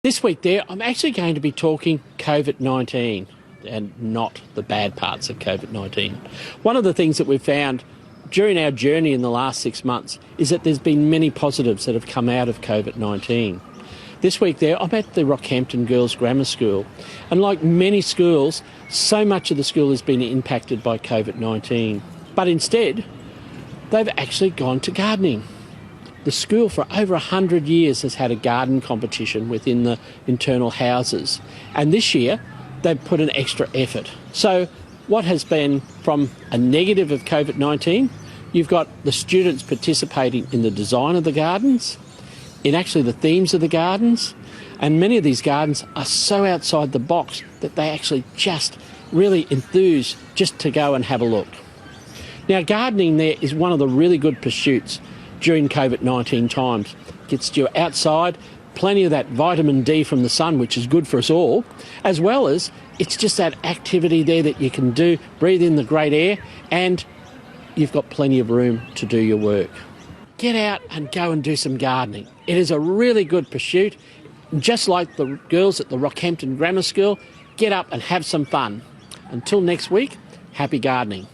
This week there, I'm actually going to be talking COVID-19 and not the bad parts of COVID-19. One of the things that we've found during our journey in the last 6 months is that there's been many positives that have come out of COVID-19. This week there, I'm at the Rockhampton Girls Grammar School, and like many schools, so much of the school has been impacted by COVID-19. But instead, they've actually gone to gardening. The school for over 100 years has had a garden competition within the internal houses, and this year they've put an extra effort. So what has been from a negative of COVID-19, you've got the students participating in the design of the gardens, in actually the themes of the gardens, and many of these gardens are so outside the box that they actually just really enthuse just to go and have a look. Now, gardening there is one of the really good pursuits during COVID-19 times. Gets you outside, plenty of that vitamin D from the sun, which is good for us all, as well as it's just that activity there that you can do, breathe in the great air, and you've got plenty of room to do your work. Get out and go and do some gardening. It is a really good pursuit. Just like the girls at the Rockhampton Grammar School, get up and have some fun. Until next week, happy gardening.